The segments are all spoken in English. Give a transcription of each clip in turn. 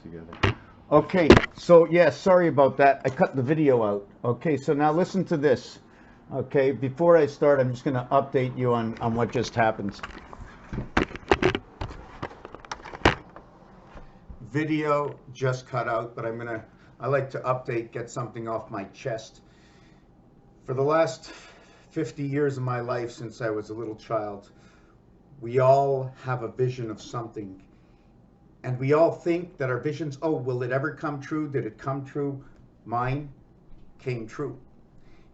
together. Okay, so yeah, sorry about that. I cut the video out. Okay, so now listen to this. Okay, before I start, I'm just going to update you on what just happened. Video just cut out, but I like to update, get something off my chest. For the last 50 years of my life, since I was a little child, we all have a vision of something. And we all think that our visions, oh, will it ever come true? Did it come true? Mine came true.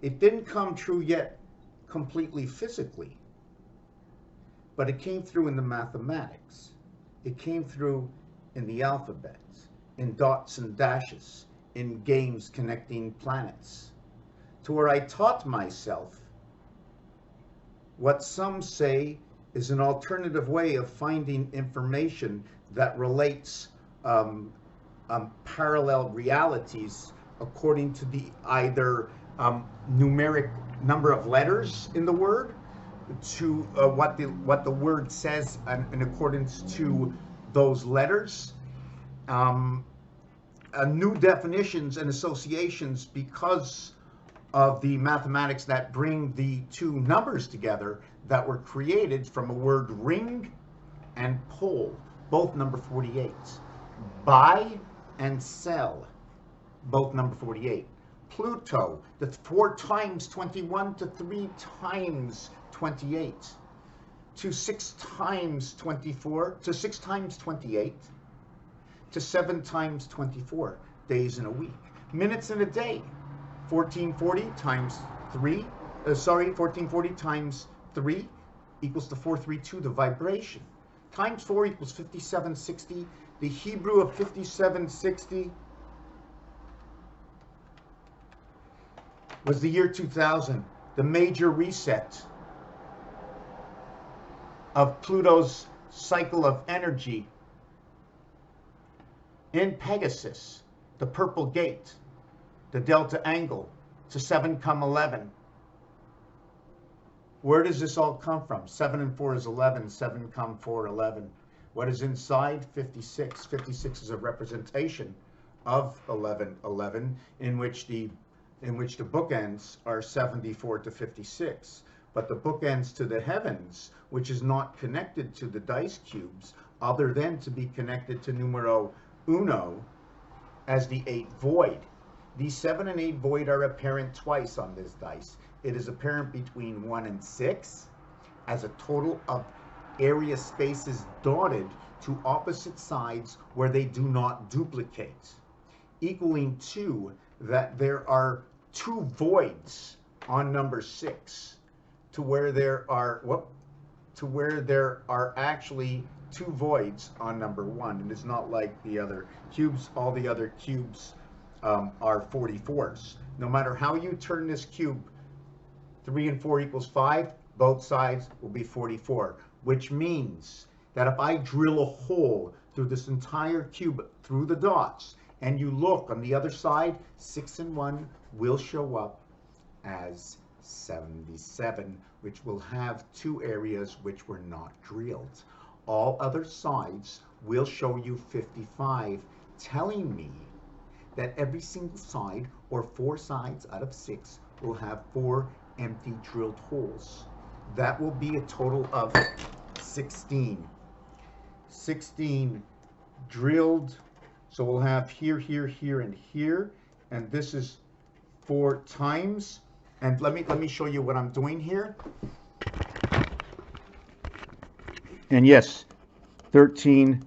It didn't come true yet completely physically, but it came through in the mathematics. It came through in the alphabet, in dots and dashes, in games connecting planets, to where I taught myself what some say is an alternative way of finding information that relates parallel realities according to the either numeric number of letters in the word, to what the word says in accordance to those letters, new definitions and associations because of the mathematics that bring the two numbers together that were created from a word ring and pole, both number 48. Buy and sell, both number 48. Pluto, the 4 times 21 to 3 times 28 to 6 times 24 to 6 times 28 to 7 times 24 days in a week. Minutes in a day, 1440 times 3, 1440 times 3 equals to 432, the vibration. Times 4 equals 5760. The Hebrew of 5760 was the year 2000, the major reset of Pluto's cycle of energy in Pegasus, the purple gate, the delta angle to 7 come 11. Where does this all come from? 7 and 4 is 11, 7 come 4, 11. What is inside? 56. 56 is a representation of 11, 11, in which the bookends are 74 to 56. But the bookends to the heavens, which is not connected to the dice cubes, other than to be connected to numero uno as the 8 void. These 7 and 8 void are apparent twice on this dice. It is apparent between 1 and 6 as a total of area spaces dotted to opposite sides where they do not duplicate, equaling to that there are 2 voids on number 6, to where there are actually 2 voids on number 1. And it's not like the other cubes. All the other cubes are 44s. No matter how you turn this cube, 3 and 4 equals 5, both sides will be 44, which means that if I drill a hole through this entire cube, through the dots, and you look on the other side, 6 and 1 will show up as 77, which will have 2 areas which were not drilled. All other sides will show you 55, telling me that every single side, or 4 sides out of 6, will have 4 empty drilled holes. That will be a total of 16. 16 drilled. So we'll have here, here, here, and here. And this is 4 times. And let me show you what I'm doing here. And yes, 13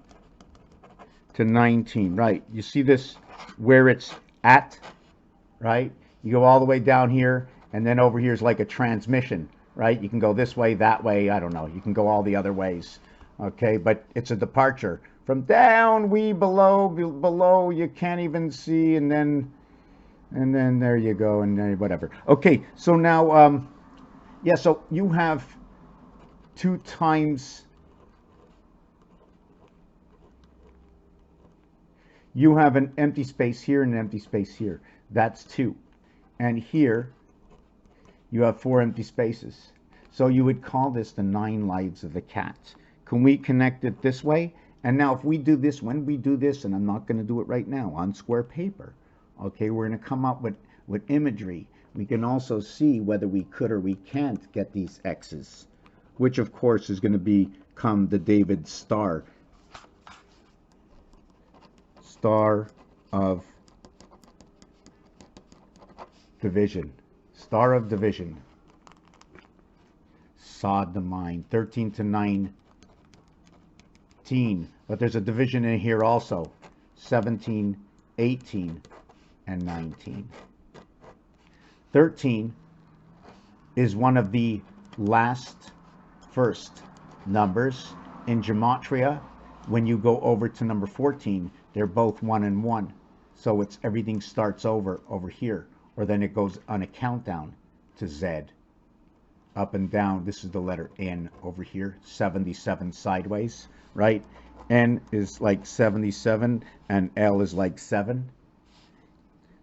to 19, right? You see this where it's at, right? You go all the way down here, and then over here is like a transmission, right? You can go this way, that way, I don't know. You can go all the other ways, okay? But it's a departure from down way below you can't even see, and then there you go, and then whatever. Okay, so now, yeah, so you have 2 times, you have an empty space here and an empty space here. That's 2. And here, you have 4 empty spaces. So you would call this the 9 lives of the cat. Can we connect it this way And now if we do this, when we do this, and I'm not going to do it right now, on square paper, okay, we're going to come up with imagery. We can also see whether we could or we can't get these x's, which of course is going to become the David star of division. Star of division. Sod the mind. 13 to 19. But there's a division in here also. 17, 18, and 19. 13 is one of the first numbers in gematria. When you go over to number 14, they're both 1 and 1. So it's everything starts over here, or then it goes on a countdown to Z. Up and down, this is the letter N over here, 77 sideways, right? N is like 77 and L is like 7.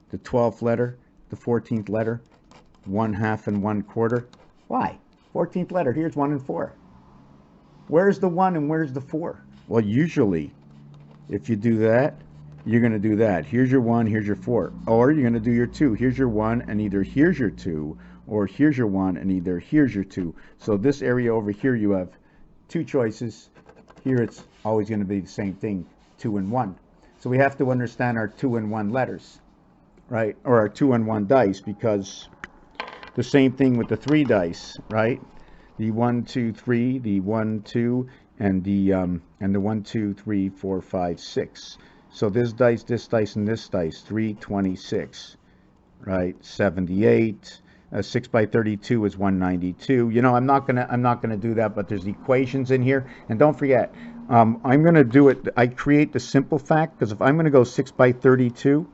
The 12th letter, the 14th letter, 1/2 and 1/4. Why? 14th letter, here's 1 and 4. Where's the 1 and where's the 4? Well, usually, if you do that, you're going to do that. Here's your 1, here's your 4. Or you're going to do your 2. Here's your 1, and either here's your 2, or here's your 1, and either here's your 2. So this area over here, you have 2 choices. Here it's always going to be the same thing, 2 and 1. So we have to understand our 2 and 1 letters, right? Or our 2 and 1 dice, because the same thing with the 3 dice, right? The 1, 2, 3, the 1, 2, and the 1, 2, 3, 4, 5, 6. So this dice, and this dice, 326, right? 78. 6 by 32 is 192. You know, I'm not gonna do that, but there's equations in here. And don't forget, I'm gonna do it. I create the simple fact, because if I'm gonna go 6 by 32,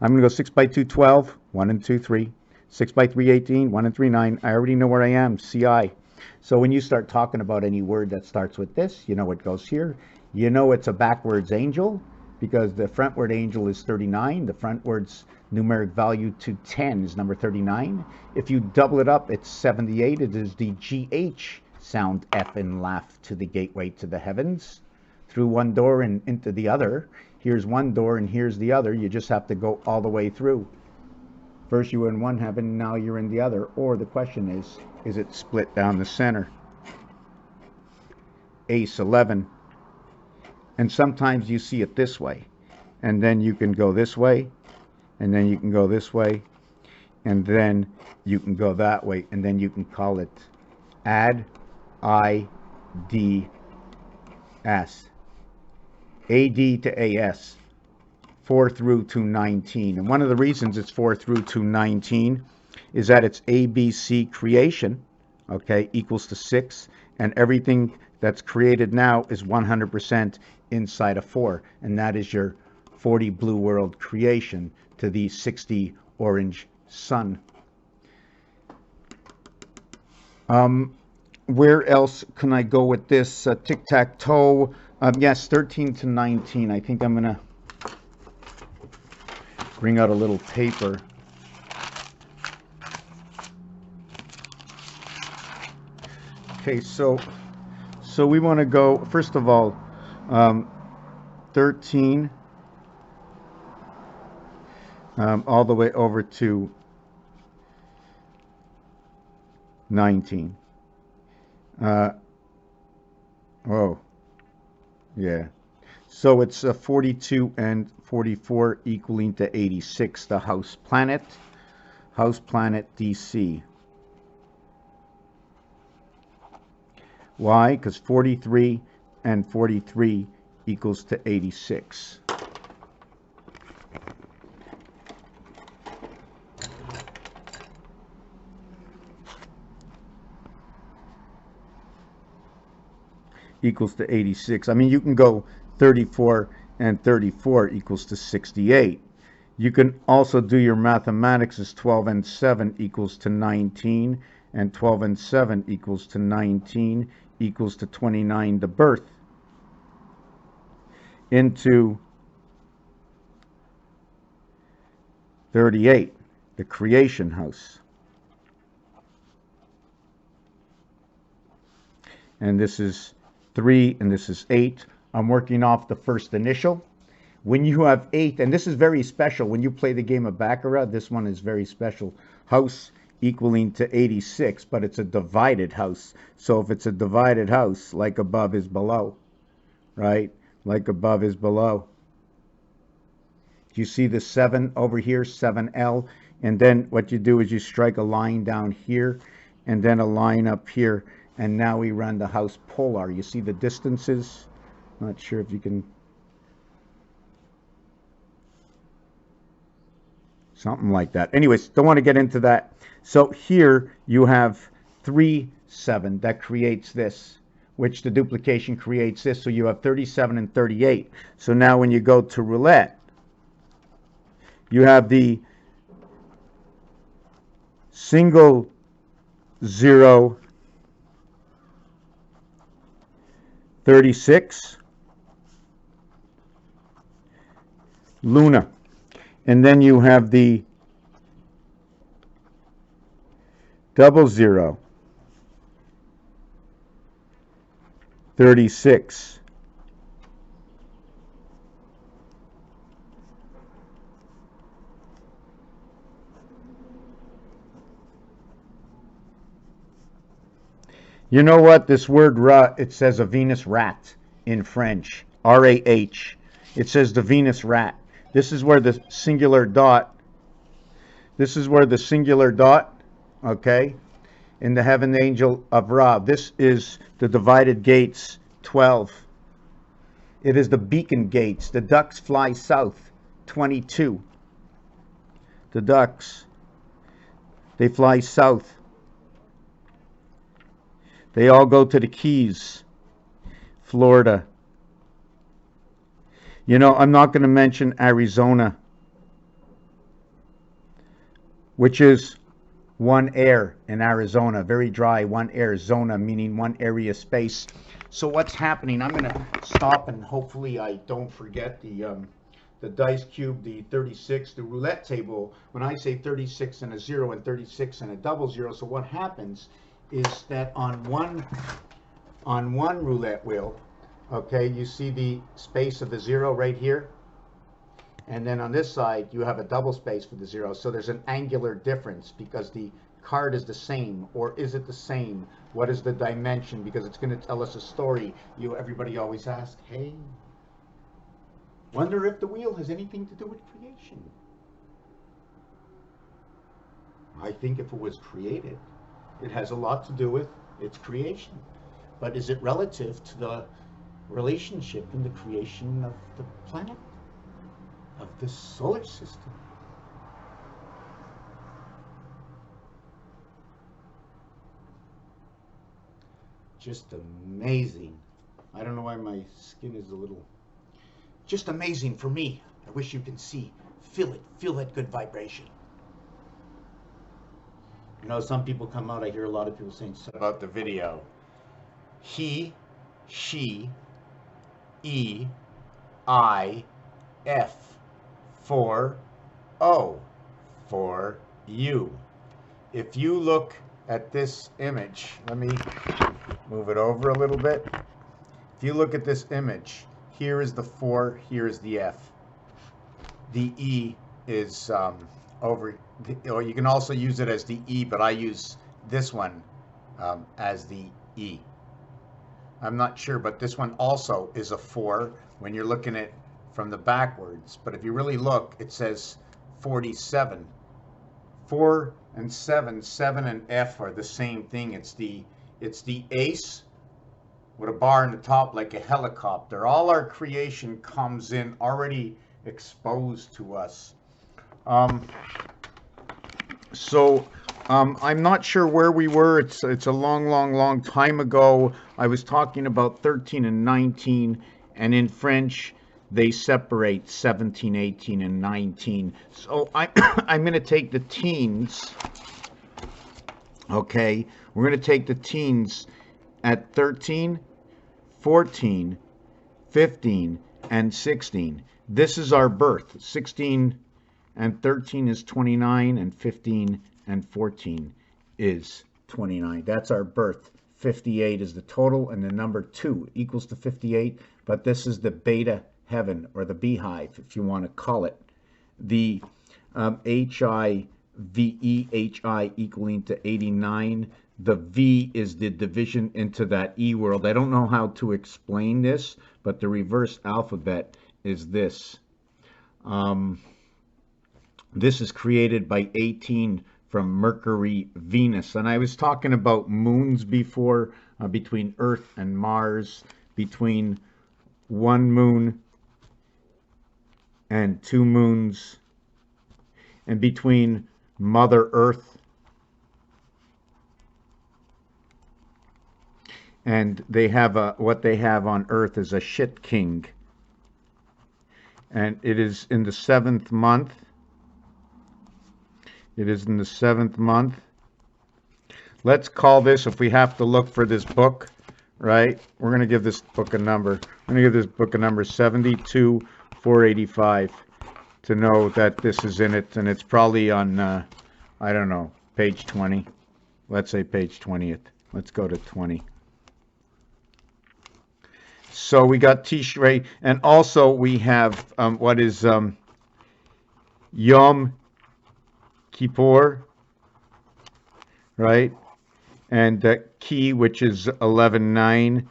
I'm gonna go 6 by 2, 12, 1 and 2, 3. 6 by 3, 18, 1 and 3, 9. I already know where I am, CI. So when you start talking about any word that starts with this, you know what goes here. You know it's a backwards angel, because the frontward angel is 39. The frontwards numeric value to 10 is number 39. If you double it up, it's 78. It is the GH sound F and laugh to the gateway to the heavens. Through one door and into the other. Here's one door and here's the other. You just have to go all the way through. First you were in one heaven, now you're in the other. Or the question is it split down the center? Ace 11. And sometimes you see it this way. And then you can go this way. And then you can go this way. And then you can go that way. And then you can call it add IDS. AD to AS. 4 through to 19. And one of the reasons it's 4 through to 19 is that it's ABC creation, okay, equals to 6. And everything that's created now is 100% inside of 4. And that is your 40 blue world creation to the 60 orange sun. Where else can I go with this? Tic-tac-toe. Yes, 13 to 19. I think I'm going to bring out a little paper. Okay, so we want to go, first of all, 13 all the way over to 19. Oh, yeah. So it's 42 and 44 equaling to 86. The house planet DC. Why? Because 43 and 43 equals to 86. Equals to 86. I mean, you can go 34 and 34 equals to 68. You can also do your mathematics as 12 and 7 equals to 19, and 12 and 7 equals to 19 equals to 29, the birth, into 38, the creation house. And this is 3 and this is 8. I'm working off the first initial. When you have 8, and this is very special, when you play the game of Baccarat, this one is very special. House equaling to 86, but it's a divided house. So if it's a divided house, like above is below, right? Like above is below. Do you see the 7 over here, 7L? And then what you do is you strike a line down here, and then a line up here, and now we run the house polar. You see the distances? Not sure if you can... Something like that. Anyways, don't want to get into that. So here you have 3, 7. That creates this, which the duplication creates this. So you have 37 and 38. So now when you go to roulette, you have the single 0, 36, Luna. And then you have the 00, 36, you know what? This word "ra," it says a Venus rat in French. R-A-H. It says the Venus rat. This is where the singular dot, okay, in the heaven angel of Ra. This is the divided gates, 12. It is the beacon gates. The ducks fly south, 22. The ducks, they fly south. They all go to the Keys, Florida. You know, I'm not going to mention Arizona, which is one air in Arizona, very dry, one air, zona, meaning one area space. So what's happening? I'm going to stop and hopefully I don't forget the dice cube, the 36, the roulette table. When I say 36 and a 0 and 36 and a double 0, so what happens is that on one roulette wheel, okay, you see the space of the 0 right here, and then on this side you have a double space for the 0. So there's an angular difference because the card is the same. Or is it the same? What is the dimension? Because it's going to tell us a story. Everybody always asks, hey, wonder if the wheel has anything to do with creation. I think if it was created, it has a lot to do with its creation. But is it relative to the relationship in the creation of the planet, of the solar system? Just amazing. I don't know why my skin is a little... Just amazing for me. I wish you can see. Feel it. Feel that good vibration. You know, some people come out, I hear a lot of people saying stuff about the video. He, she, E, I, F, for O, for you. If you look at this image, let me move it over a little bit. If you look at this image, here is the 4, here is the F. The E is over, or you can also use it as the E, but I use this one as the E. I'm not sure, but this one also is a 4 when you're looking at from the backwards. But if you really look, it says 47. 4 and 7, 7 and F are the same thing. It's the ace with a bar in the top like a helicopter. All our creation comes in already exposed to us. I'm not sure where we were. It's a long time ago. I was talking about 13 and 19, and in French they separate 17, 18, and 19. So I'm going to take the teens. Okay, we're going to take the teens at 13, 14, 15, and 16. This is our birth. 16 and 13 is 29, and 15 and 14 is 29. That's our birth. 58 is the total, and the number 2 equals to 58. but this is the beta heaven, or the beehive, if you want to call it. The HIVEHI equaling to 89. The V is the division into that E world. I don't know how to explain this, but the reverse alphabet is this. This is created by 18 from Mercury, Venus. And I was talking about moons before, between Earth and Mars, between one moon and two moons, and between Mother Earth and they have what they have on Earth is a shit king, and it is in the 7th month. It is in the 7th month. Let's call this, if we have to look for this book, right? We're going to give this book a number. I'm going to give this book a number 72,485 to know that this is in it, and it's probably on, I don't know, page 20. Let's say page 20th. Let's go to 20. So we got Tishrei, and also we have what is Yom Kippur, right? And Ki, which is 11/9,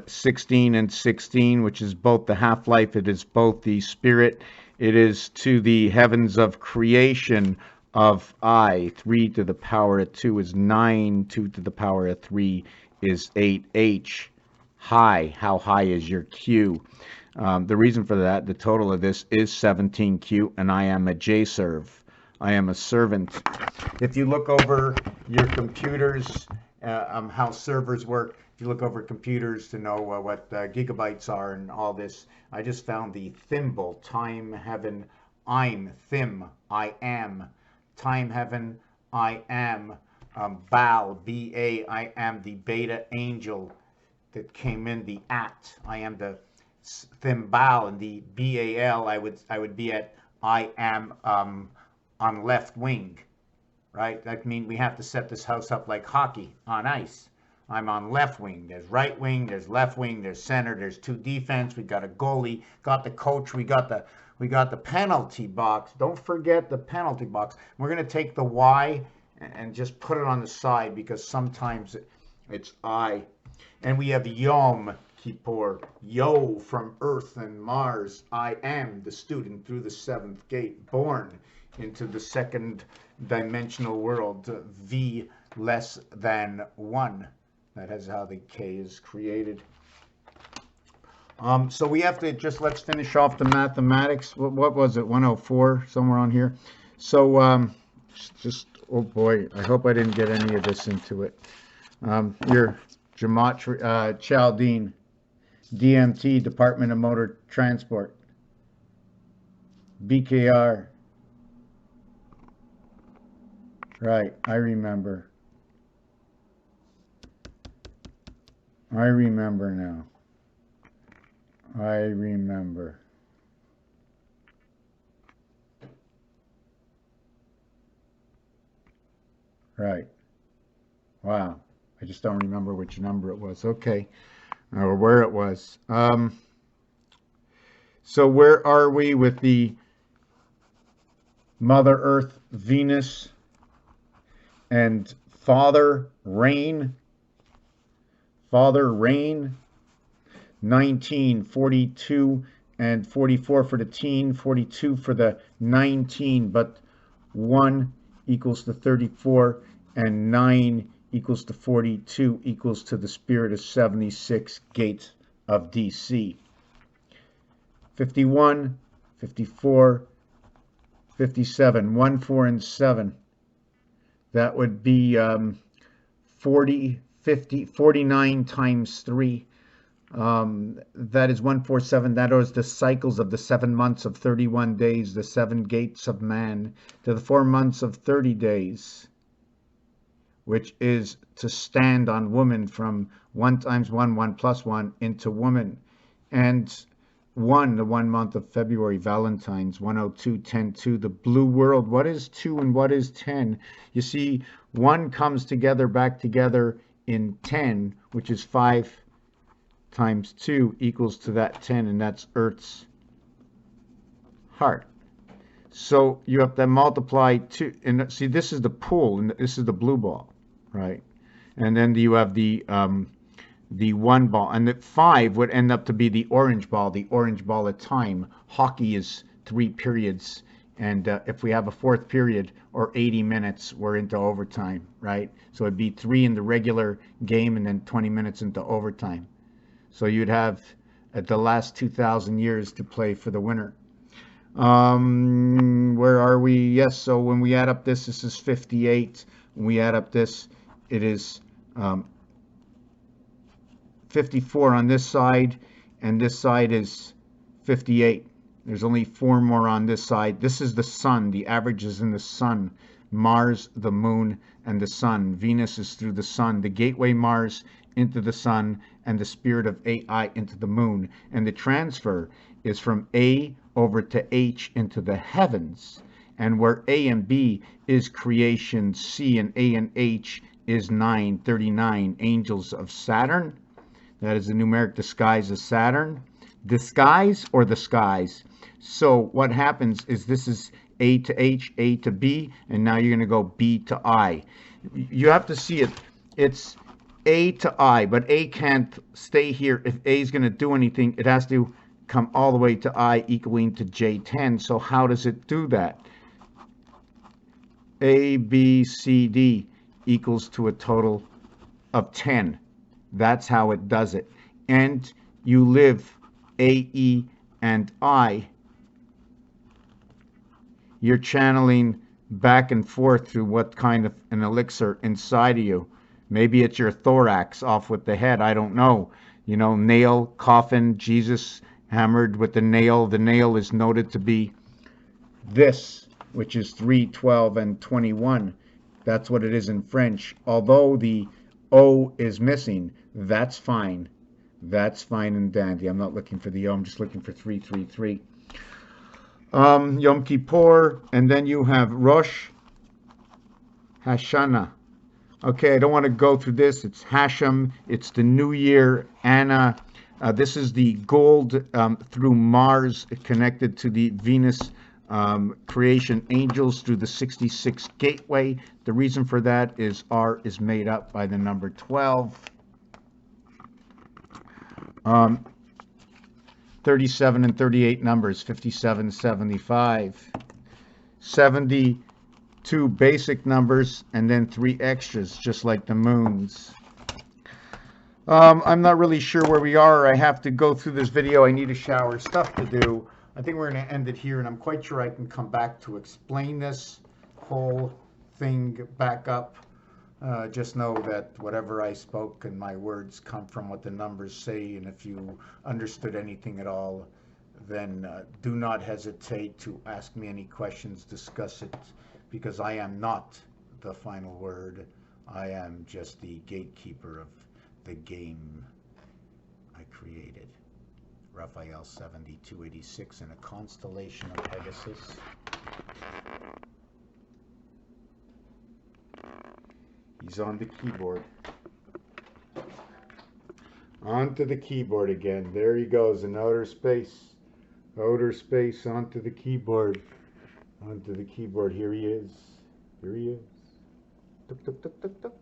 16 and 16, which is both the half-life. It is both the spirit. It is to the heavens of creation of I. 3 to the power of 2 is 9. 2 to the power of 3 is 8. H. High. How high is your Q? The reason for that, the total of this is 17Q, and I am a J-serve. I am a servant. If you look over your computers, how servers work, if you look over computers to know what gigabytes are and all this, I just found the thimble, time, heaven, I'm, thim, I am, time, heaven, I am, Baal, B-A, I am the beta angel that came in, the at, I am the thimbal, and the B-A-L, I would be at, I am, on left wing, right? That means we have to set this house up like hockey on ice. I'm on left wing. There's right wing, there's left wing, there's center, there's two defense. We got a goalie, got the coach, we got the penalty box. Don't forget the penalty box. We're gonna take the Y and just put it on the side because sometimes it's I. And we have Yom Kippur, Yo from Earth and Mars. I am the student through the 7th gate, born into the 2nd dimensional world, V less than 1. That is how the K is created. So we have to just, let's finish off the mathematics. What was it, 104, somewhere on here? So just, oh boy, I hope I didn't get any of this into it. Your Gematria, Chaldean, DMT, Department of Motor Transport, BKR. Right, I remember. I remember now. I remember. Right. Wow. I just don't remember which number it was. Okay. Or where it was. So where are we with the Mother Earth, Venus, and Father Rain? Father Rain, 19, 42, and 44 for the teen, 42 for the 19, but 1 equals to 34, and 9 equals to 42 equals to the spirit of 76 gates of DC. 51, 54, 57, 1, 4, and 7. That would be 40, 50, 49 times 3. That is 147. That is the cycles of the 7 months of 31 days, the 7 gates of man, to the 4 months of 30 days, which is to stand on woman from 1 times 1, 1 plus 1 into woman. And 1, the 1 month of February, Valentine's, 102, 10, 2, the blue world. What is 2 and what is 10? You see, 1 comes together, back together in 10, which is 5 times 2 equals to that 10, and that's Earth's heart. So you have to multiply 2, and see, this is the pool, and this is the blue ball, right? And then you have the 1 ball, and the 5 would end up to be the orange ball of time. Hockey is 3 periods, and if we have a 4th period or 80 minutes, we're into overtime, right? So it'd be 3 in the regular game and then 20 minutes into overtime. So you'd have the last 2,000 years to play for the winner. Where are we? Yes, so when we add up this is 58. When we add up this, it is 54 on this side, and this side is 58. There's only 4 more on this side. This is the sun. The average is in the sun. Mars, the moon, and the sun. Venus is through the sun. The gateway Mars into the sun, and the spirit of AI into the moon. And the transfer is from A over to H into the heavens. And where A and B is creation, C and A and H is 939, angels of Saturn. That is the numeric disguise of Saturn. Disguise or the skies. So what happens is this is A to H, A to B, and now you're going to go B to I. You have to see it. It's A to I, but A can't stay here. If A is going to do anything, it has to come all the way to I, equaling to J10. So how does it do that? A, B, C, D equals to a total of 10. That's how it does it. And you live A, E, and I. You're channeling back and forth through what kind of an elixir inside of you. Maybe it's your thorax off with the head. I don't know. You know, nail, coffin, Jesus hammered with the nail. The nail is noted to be this, which is 3, 12, and 21. That's what it is in French. Although the O is missing, that's fine. That's fine and dandy. I'm not looking for the O. I'm just looking for 333. Yom Kippur, and then you have Rosh Hashanah. Okay, I don't want to go through this. It's Hashem. It's the New Year. Anna. This is the gold through Mars connected to the Venus creation angels through the 66 gateway. The reason for that is R is made up by the number 12. 37 and 38 numbers, 57, 75. 72 basic numbers, and then 3 extras, just like the moons. I'm not really sure where we are. I have to go through this video. I need a shower, stuff to do. I think we're going to end it here, and I'm quite sure I can come back to explain this whole thing back up. Just know that whatever I spoke and my words come from what the numbers say, and if you understood anything at all, then do not hesitate to ask me any questions, discuss it, because I am not the final word. I am just the gatekeeper of the game I created. Raphael 7286 in a constellation of Pegasus. He's on the keyboard. Onto the keyboard again. There he goes in outer space. Outer space onto the keyboard. Onto the keyboard. Here he is. Here he is. Tuk, tuk, tuk, tuk, tuk.